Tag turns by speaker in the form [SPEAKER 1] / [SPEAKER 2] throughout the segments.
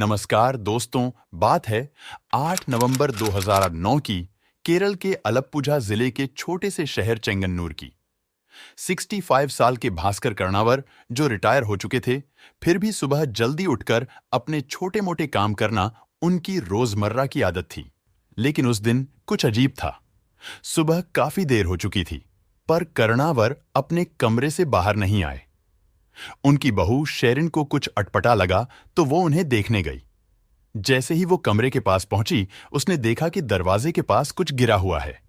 [SPEAKER 1] नमस्कार दोस्तों, बात है 8 नवंबर 2009 की केरल के अलप्पुझा जिले के छोटे से शहर चेंगन्नूर की। 65 साल के भास्कर कर्णावर जो रिटायर हो चुके थे, फिर भी सुबह जल्दी उठकर अपने छोटे-मोटे काम करना उनकी रोजमर्रा की आदत थी। लेकिन उस दिन कुछ अजीब था। सुबह काफी देर हो चुकी थी, पर कर्णावर अपने कमरे से बाहर नहीं आए। उनकी बहू शेरिन को कुछ अटपटा लगा तो वो उन्हें देखने गई। जैसे ही वो कमरे के पास पहुंची, उसने देखा कि दरवाजे के पास कुछ गिरा हुआ है।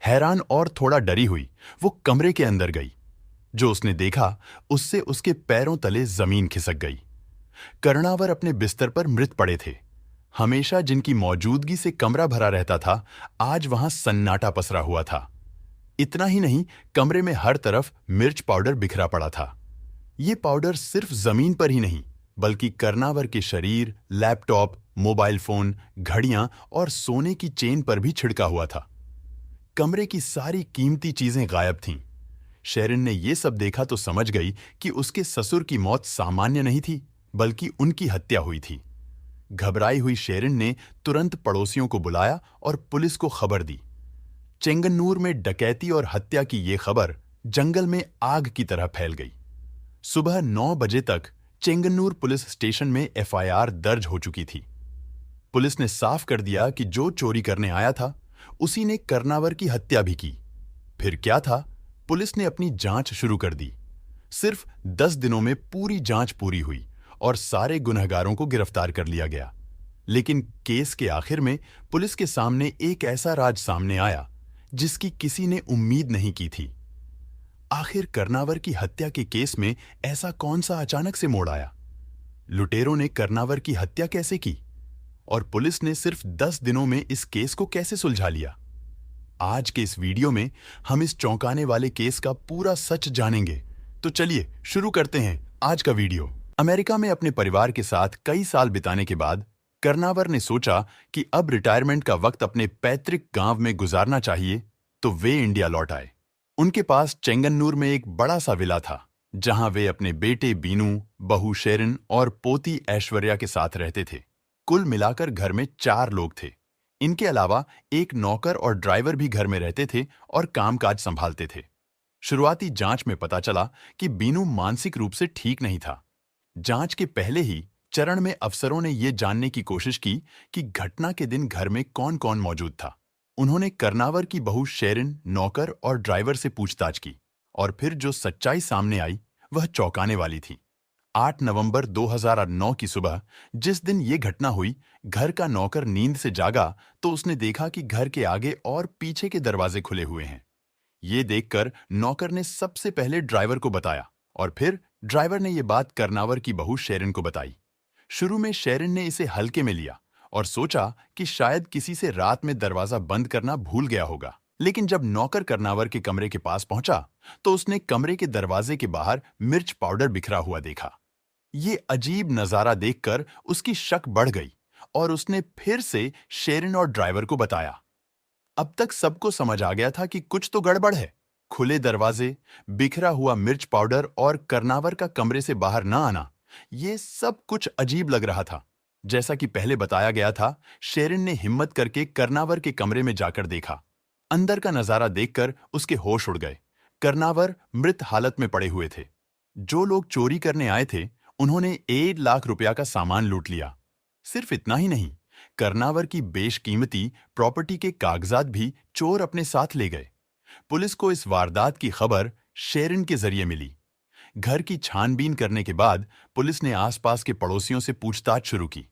[SPEAKER 1] हैरान और थोड़ा डरी हुई वो कमरे के अंदर गई। जो उसने देखा, उससे उसके पैरों तले जमीन खिसक गई। कर्णावर अपने बिस्तर पर मृत पड़े थे। हमेशा जिनकी मौजूदगी से कमरा भरा रहता था, आज वहां सन्नाटा पसरा हुआ था। इतना ही नहीं, कमरे में हर तरफ मिर्च पाउडर बिखरा पड़ा था। ये पाउडर सिर्फ जमीन पर ही नहीं, बल्कि कर्णावर के शरीर, लैपटॉप, मोबाइल फोन, घड़ियां और सोने की चेन पर भी छिड़का हुआ था। कमरे की सारी कीमती चीजें गायब थीं। शेरिन ने यह सब देखा तो समझ गई कि उसके ससुर की मौत सामान्य नहीं थी, बल्कि उनकी हत्या हुई थी। घबराई हुई शेरिन ने तुरंत पड़ोसियों को बुलाया और पुलिस को खबर दी। चेंगन्नूर में डकैती और हत्या की ये खबर जंगल में आग की तरह फैल गई। सुबह 9 बजे तक चेंगन्नूर पुलिस स्टेशन में एफआईआर दर्ज हो चुकी थी। पुलिस ने साफ कर दिया कि जो चोरी करने आया था, उसी ने कर्णावर की हत्या भी की। फिर क्या था? पुलिस ने अपनी जांच शुरू कर दी। सिर्फ 10 दिनों में पूरी जांच पूरी हुई और सारे गुनहगारों को गिरफ्तार कर लिया गया। लेकिन केस के आखिर में पुलिस के सामने एक ऐसा राज सामने आया जिसकी किसी ने उम्मीद नहीं की थी। आखिर कर्णावर की हत्या के केस में ऐसा कौन सा अचानक से मोड़ आया? लुटेरों ने कर्णावर की हत्या कैसे की? और पुलिस ने सिर्फ 10 दिनों में इस केस को कैसे सुलझा लिया? आज के इस वीडियो में हम इस चौंकाने वाले केस का पूरा सच जानेंगे। तो चलिए शुरू करते हैं आज का वीडियो। अमेरिका में अपने परिवार के साथ कई साल बिताने के बाद कर्णावर ने सोचा कि अब रिटायरमेंट का वक्त अपने पैतृक गांव में गुजारना चाहिए, तो वे इंडिया लौट आए। उनके पास चेंगन्नूर में एक बड़ा सा विला था, जहां वे अपने बेटे बीनू, बहू शेरिन और पोती ऐश्वर्या के साथ रहते थे। कुल मिलाकर घर में 4 लोग थे। इनके अलावा एक नौकर और ड्राइवर भी घर में रहते थे और कामकाज संभालते थे। शुरुआती जांच में पता चला कि बीनू मानसिक रूप से ठीक नहीं था। जांच के पहले ही चरण में अफसरों ने यह जानने की कोशिश की कि घटना के दिन घर में कौन कौन मौजूद था। उन्होंने कर्णावर की बहू शेरिन, नौकर और ड्राइवर से पूछताछ की और फिर जो सच्चाई सामने आई वह चौंकाने वाली थी। 8 नवंबर 2009 की सुबह, जिस दिन ये घटना हुई, घर का नौकर नींद से जागा तो उसने देखा कि घर के आगे और पीछे के दरवाजे खुले हुए हैं। ये देखकर नौकर ने सबसे पहले ड्राइवर को बताया और फिर ड्राइवर ने ये बात कर्णावर की बहू शेरिन को बताई। शुरू में शेरिन ने इसे हल्के में लिया और सोचा कि शायद किसी से रात में दरवाजा बंद करना भूल गया होगा। लेकिन जब नौकर कर्णावर के कमरे के पास पहुंचा तो उसने कमरे के दरवाजे के बाहर मिर्च पाउडर बिखरा हुआ देखा। ये अजीब नजारा देखकर उसकी शक बढ़ गई और उसने फिर से शेरिन और ड्राइवर को बताया। अब तक सबको समझ आ गया था कि कुछ तो गड़बड़ है। खुले दरवाजे, बिखरा हुआ मिर्च पाउडर और कर्णावर का कमरे से बाहर न आना, ये सब कुछ अजीब लग रहा था। जैसा कि पहले बताया गया था, शेरिन ने हिम्मत करके कर्णावर के कमरे में जाकर देखा। अंदर का नजारा देखकर उसके होश उड़ गए। कर्णावर मृत हालत में पड़े हुए थे। जो लोग चोरी करने आए थे, उन्होंने 1 लाख रुपया का सामान लूट लिया। सिर्फ इतना ही नहीं, कर्णावर की बेशकीमती प्रॉपर्टी के कागजात भी चोर अपने साथ ले गए। पुलिस को इस वारदात की खबर शेरिन के जरिए मिली। घर की छानबीन करने के बाद पुलिस ने आसपास के पड़ोसियों से पूछताछ शुरू की।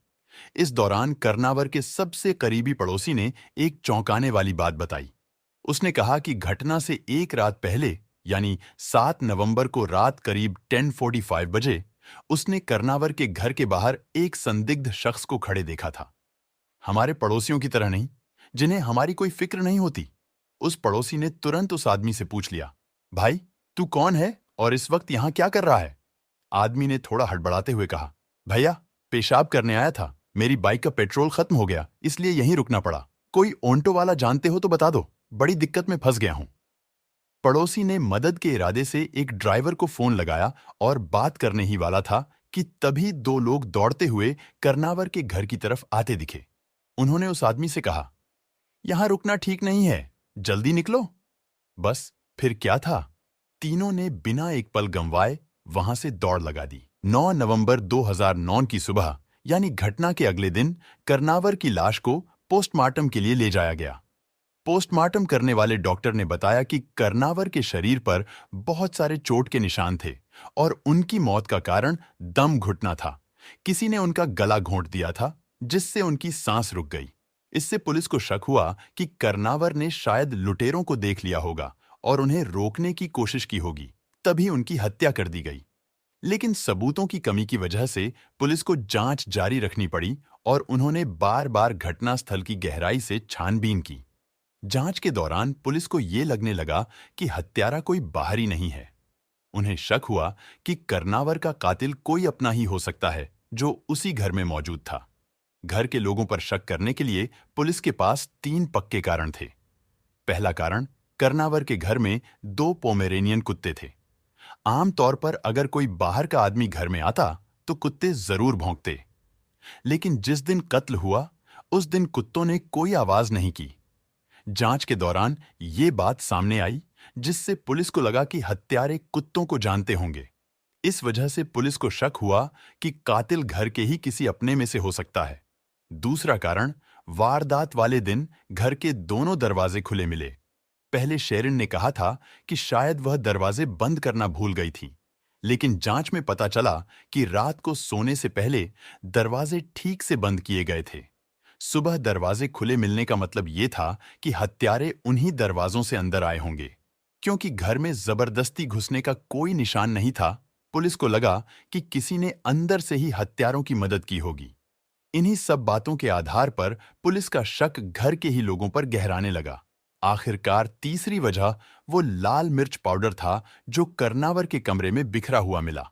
[SPEAKER 1] इस दौरान कर्णावर के सबसे करीबी पड़ोसी ने एक चौंकाने वाली बात बताई। उसने कहा कि घटना से एक रात पहले, यानी 7 नवंबर को रात करीब 10:45 बजे, उसने कर्णावर के घर के बाहर एक संदिग्ध शख्स को खड़े देखा था। हमारे पड़ोसियों की तरह नहीं, जिन्हें हमारी कोई फिक्र नहीं होती। उस पड़ोसी ने तुरंत उस आदमी से पूछ लिया, भाई तू कौन है और इस वक्त यहां क्या कर रहा है? आदमी ने थोड़ा हड़बड़ाते हुए कहा, भैया पेशाब करने आया था, मेरी बाइक का पेट्रोल खत्म हो गया, इसलिए यहीं रुकना पड़ा। कोई ऑटो वाला जानते हो तो बता दो, बड़ी दिक्कत में फंस गया हूं। पड़ोसी ने मदद के इरादे से एक ड्राइवर को फोन लगाया और बात करने ही वाला था कि तभी दो लोग दौड़ते हुए कर्नावर के घर की तरफ आते दिखे। उन्होंने उस आदमी से कहा, यहां रुकना ठीक नहीं है, जल्दी निकलो। बस फिर क्या था, तीनों ने बिना एक पल गंवाए वहां से दौड़ लगा दी। 9 नवंबर 2009 की सुबह यानी घटना के अगले दिन कर्नावर की लाश को पोस्टमार्टम के लिए ले जाया गया। पोस्टमार्टम करने वाले डॉक्टर ने बताया कि कर्नावर के शरीर पर बहुत सारे चोट के निशान थे और उनकी मौत का कारण दम घुटना था। किसी ने उनका गला घोंट दिया था, जिससे उनकी सांस रुक गई। इससे पुलिस को शक हुआ कि कर्नावर ने शायद लुटेरों को देख लिया होगा और उन्हें रोकने की कोशिश की होगी, तभी उनकी हत्या कर दी गई। लेकिन सबूतों की कमी की वजह से पुलिस को जांच जारी रखनी पड़ी और उन्होंने बार-बार घटनास्थल की गहराई से छानबीन की। जांच के दौरान पुलिस को ये लगने लगा कि हत्यारा कोई बाहरी नहीं है। उन्हें शक हुआ कि कर्नावर का कातिल कोई अपना ही हो सकता है जो उसी घर में मौजूद था। घर के लोगों पर शक करने के लिए पुलिस के पास 3 पक्के कारण थे। पहला कारण, कर्नावर के घर में 2 पोमेरेनियन कुत्ते थे। आमतौर पर अगर कोई बाहर का आदमी घर में आता तो कुत्ते जरूर भौंकते, लेकिन जिस दिन कत्ल हुआ उस दिन कुत्तों ने कोई आवाज नहीं की। जांच के दौरान ये बात सामने आई, जिससे पुलिस को लगा कि हत्यारे कुत्तों को जानते होंगे। इस वजह से पुलिस को शक हुआ कि कातिल घर के ही किसी अपने में से हो सकता है। दूसरा कारण, वारदात वाले दिन घर के दोनों दरवाजे खुले मिले। पहले शेरिन ने कहा था कि शायद वह दरवाजे बंद करना भूल गई थी, लेकिन जांच में पता चला कि रात को सोने से पहले दरवाजे ठीक से बंद किए गए थे। सुबह दरवाजे खुले मिलने का मतलब ये था कि हत्यारे उन्हीं दरवाजों से अंदर आए होंगे। क्योंकि घर में जबरदस्ती घुसने का कोई निशान नहीं था, पुलिस को लगा कि किसी ने अंदर से ही हत्यारों की मदद की होगी। इन्हीं सब बातों के आधार पर पुलिस का शक घर के ही लोगों पर गहराने लगा। आखिरकार तीसरी वजह वो लाल मिर्च पाउडर था जो कर्नावर के कमरे में बिखरा हुआ मिला।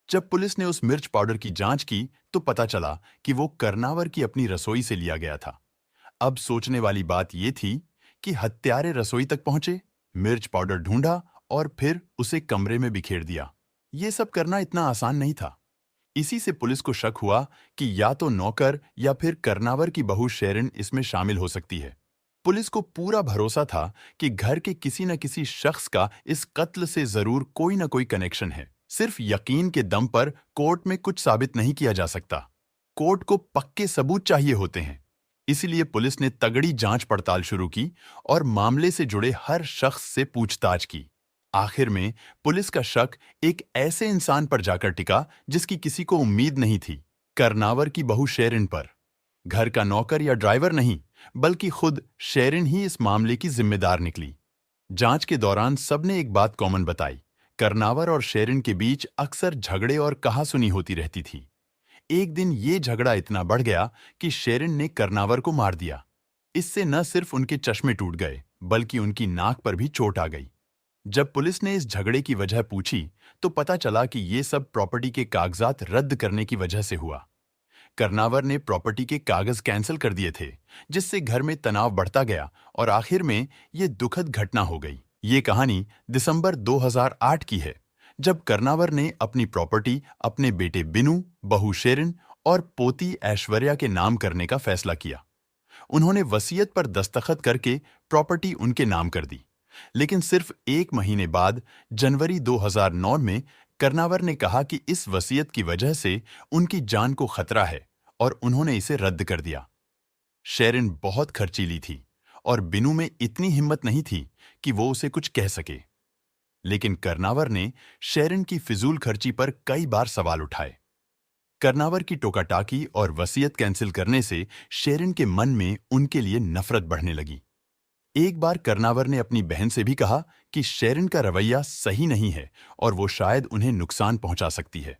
[SPEAKER 1] जब पुलिस ने उस मिर्च पाउडर की जांच की तो पता चला कि वो कर्नावर की अपनी रसोई से लिया गया था। अब सोचने वाली बात ये थी कि हत्यारे रसोई तक पहुंचे, मिर्च पाउडर ढूंढा और फिर उसे कमरे में बिखेर दिया। ये सब करना इतना आसान नहीं था। इसी से पुलिस को शक हुआ कि या तो नौकर या फिर कर्नावर की बहू शेरिन इसमें शामिल हो सकती है। पुलिस को पूरा भरोसा था कि घर के किसी न किसी शख्स का इस कत्ल से जरूर कोई न कोई कनेक्शन है। सिर्फ यकीन के दम पर कोर्ट में कुछ साबित नहीं किया जा सकता। कोर्ट को पक्के सबूत चाहिए होते हैं। इसलिए पुलिस ने तगड़ी जांच पड़ताल शुरू की और मामले से जुड़े हर शख्स से पूछताछ की। आखिर में पुलिस का शक एक ऐसे इंसान पर जाकर टिका जिसकी किसी को उम्मीद नहीं थी, कर्नावर की बहू शेरिन पर। घर का नौकर या ड्राइवर नहीं, बल्कि खुद शेरिन ही इस मामले की जिम्मेदार निकली। जांच के दौरान सबने एक बात कॉमन बताई, कर्नावर और शेरिन के बीच अक्सर झगड़े और कहासुनी होती रहती थी। एक दिन ये झगड़ा इतना बढ़ गया कि शेरिन ने कर्नावर को मार दिया। इससे न सिर्फ उनके चश्मे टूट गए, बल्कि उनकी नाक पर भी चोट आ गई। जब पुलिस ने इस झगड़े की वजह पूछी तो पता चला कि ये सब प्रॉपर्टी के कागजात रद्द करने की वजह से हुआ। कर्नावर ने प्रॉपर्टी के कागज कैंसिल कर दिए थे, जिससे घर में तनाव बढ़ता गया और आखिर में ये दुखद घटना हो गई। ये कहानी दिसंबर 2008 की है, जब कर्नावर ने अपनी प्रॉपर्टी अपने बेटे बिनू, बहू शेरिन और पोती ऐश्वर्या के नाम करने का फैसला किया। उन्होंने वसीयत पर दस्तखत करके प्रॉपर्टी उनके नाम कर दी। लेकिन सिर्फ 1 महीने बाद जनवरी 2009 में कर्नावर ने कहा कि इस वसीयत की वजह से उनकी जान को खतरा है और उन्होंने इसे रद्द कर दिया। शेरिन बहुत खर्चीली थी और बिनू में इतनी हिम्मत नहीं थी कि वो उसे कुछ कह सके। लेकिन कर्नावर ने शेरिन की फिजूल खर्ची पर कई बार सवाल उठाए। कर्नावर की टोकाटाकी और वसीयत कैंसिल करने से शेरिन के मन में उनके लिए नफरत बढ़ने लगी। एक बार कर्नावर ने अपनी बहन से भी कहा कि शेरिन का रवैया सही नहीं है और वो शायद उन्हें नुकसान पहुंचा सकती है।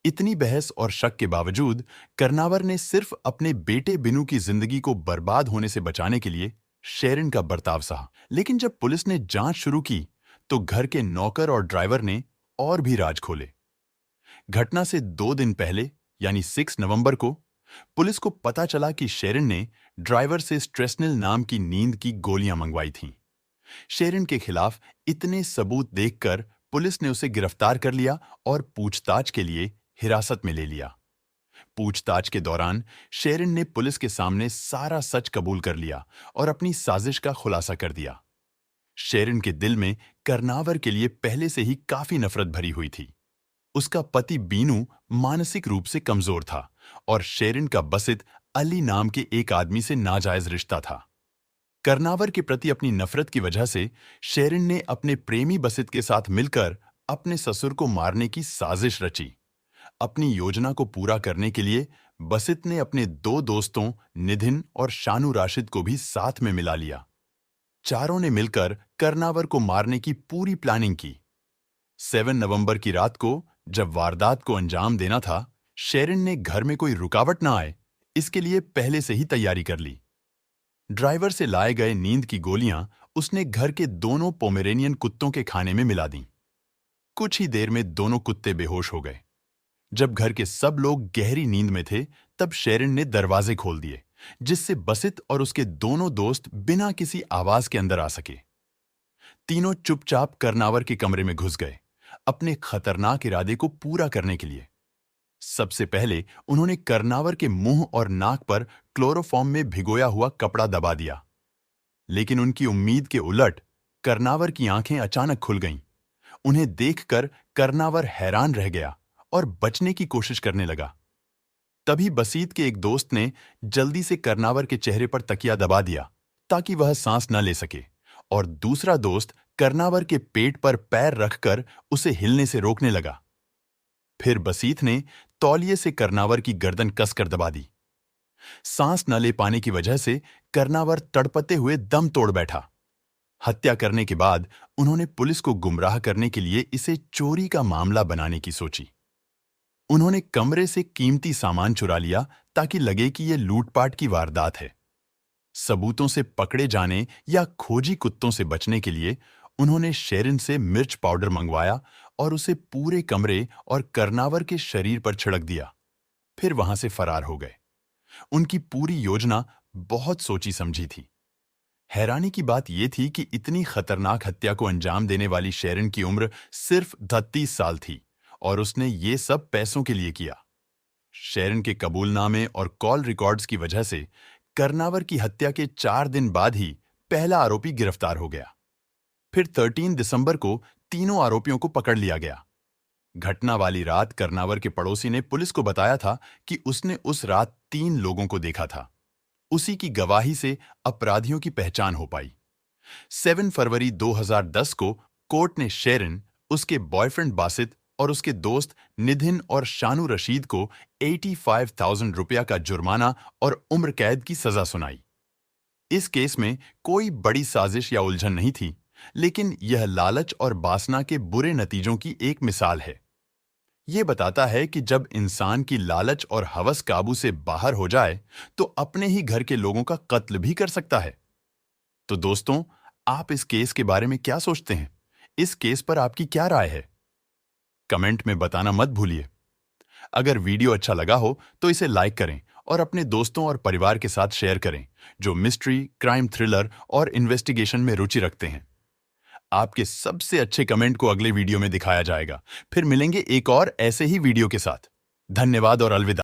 [SPEAKER 1] इतनी बहस और शक के बावजूद कर्नावर ने सिर्फ अपने बेटे बिनू की जिंदगी को बर्बाद होने से बचाने के लिए शेरिन का बर्ताव सहा। लेकिन जब पुलिस ने जांच शुरू की तो घर के नौकर और ड्राइवर ने और भी राज खोले। घटना से 2 दिन पहले यानी 6 नवंबर को पुलिस को पता चला कि शेरिन ने ड्राइवर से स्ट्रेसनिल नाम की नींद की गोलियां मंगवाई थीं। शेरिन के खिलाफ इतने सबूत देखकर पुलिस ने उसे गिरफ्तार कर लिया और पूछताछ के लिए हिरासत में ले लिया। पूछताछ के दौरान शेरिन ने पुलिस के सामने सारा सच कबूल कर लिया और अपनी साजिश का खुलासा कर दिया। शेरिन के दिल में कर्नावर के लिए पहले से ही काफी नफरत भरी हुई थी। उसका पति बीनू मानसिक रूप से कमजोर था और शेरिन का बसित अली नाम के एक आदमी से नाजायज रिश्ता था। कर्नावर के प्रति अपनी नफरत की वजह से शेरिन ने अपने प्रेमी बसित के साथ मिलकर अपने ससुर को मारने की साजिश रची। अपनी योजना को पूरा करने के लिए बसित ने अपने दो दोस्तों निधिन और शानू राशिद को भी साथ में मिला लिया। चारों ने मिलकर कर्नावर को मारने की पूरी प्लानिंग की। 7 नवंबर की रात को जब वारदात को अंजाम देना था, शेरिन ने घर में कोई रुकावट ना आए, इसके लिए पहले से ही तैयारी कर ली। ड्राइवर से लाए गए नींद की गोलियां उसने घर के दोनों पोमेरेनियन कुत्तों के खाने में मिला दी। कुछ ही देर में दोनों कुत्ते बेहोश हो गए। जब घर के सब लोग गहरी नींद में थे, तब शेरिन ने दरवाजे खोल दिए, जिससे बसित और उसके दोनों दोस्त बिना किसी आवाज के अंदर आ सके। तीनों चुपचाप कर्नावर के कमरे में घुस गए, अपने खतरनाक इरादे को पूरा करने के लिए। सबसे पहले उन्होंने कर्नावर के मुंह और नाक पर क्लोरोफॉर्म में भिगोया हुआ कपड़ा दबा दिया। लेकिन उनकी उम्मीद के उलट कर्नावर की आंखें अचानक खुल गईं। उन्हें देखकर कर्नावर हैरान रह गया और बचने की कोशिश करने लगा। तभी बसीत के एक दोस्त ने जल्दी से कर्नावर के चेहरे पर तकिया दबा दिया ताकि वह सांस न ले सके, और दूसरा दोस्त कर्नावर के पेट पर पैर रखकर उसे हिलने से रोकने लगा। फिर बसीत ने तौलिए से कर्नावर की गर्दन कसकर दबा दी। सांस न ले पाने की वजह से कर्नावर तड़पते हुए दम तोड़ बैठा। हत्या करने के बाद उन्होंने पुलिस को गुमराह करने के लिए इसे चोरी का मामला बनाने की सोची। उन्होंने कमरे से कीमती सामान चुरा लिया ताकि लगे कि यह लूटपाट की वारदात है। सबूतों से पकड़े जाने या खोजी कुत्तों से बचने के लिए उन्होंने शेरिन से मिर्च पाउडर मंगवाया और उसे पूरे कमरे और कर्नावर के शरीर पर छिड़क दिया। फिर वहां से फरार हो गए। उनकी पूरी योजना बहुत सोची समझी थी। हैरानी की बात यह थी कि इतनी खतरनाक हत्या को अंजाम देने वाली शेरिन की उम्र सिर्फ 33 साल थी और उसने ये सब पैसों के लिए किया। शेरिन के कबूलनामे और कॉल रिकॉर्ड्स की वजह से कर्नावर की हत्या के 4 दिन बाद ही पहला आरोपी गिरफ्तार हो गया। फिर 13 दिसंबर को तीनों आरोपियों को पकड़ लिया गया। घटना वाली रात कर्नावर के पड़ोसी ने पुलिस को बताया था कि उसने उस रात 3 लोगों को देखा था। उसी की गवाही से अपराधियों की पहचान हो पाई। 7 फरवरी 2010 को कोर्ट ने शेरिन, उसके बॉयफ्रेंड बासित और उसके दोस्त निधिन और शानू रशीद को 85,000 रुपया का जुर्माना और उम्र कैद की सजा सुनाई। इस केस में कोई बड़ी साजिश या उलझन नहीं थी, लेकिन यह लालच और वासना के बुरे नतीजों की एक मिसाल है। यह बताता है कि जब इंसान की लालच और हवस काबू से बाहर हो जाए तो अपने ही घर के लोगों का कत्ल भी कर सकता है। तो दोस्तों, आप इस केस के बारे में क्या सोचते हैं? इस केस पर आपकी क्या राय है? कमेंट में बताना मत भूलिए। अगर वीडियो अच्छा लगा हो तो इसे लाइक करें और अपने दोस्तों और परिवार के साथ शेयर करें जो मिस्ट्री, क्राइम थ्रिलर और इन्वेस्टिगेशन में रुचि रखते हैं। आपके सबसे अच्छे कमेंट को अगले वीडियो में दिखाया जाएगा। फिर मिलेंगे एक और ऐसे ही वीडियो के साथ। धन्यवाद और अलविदा।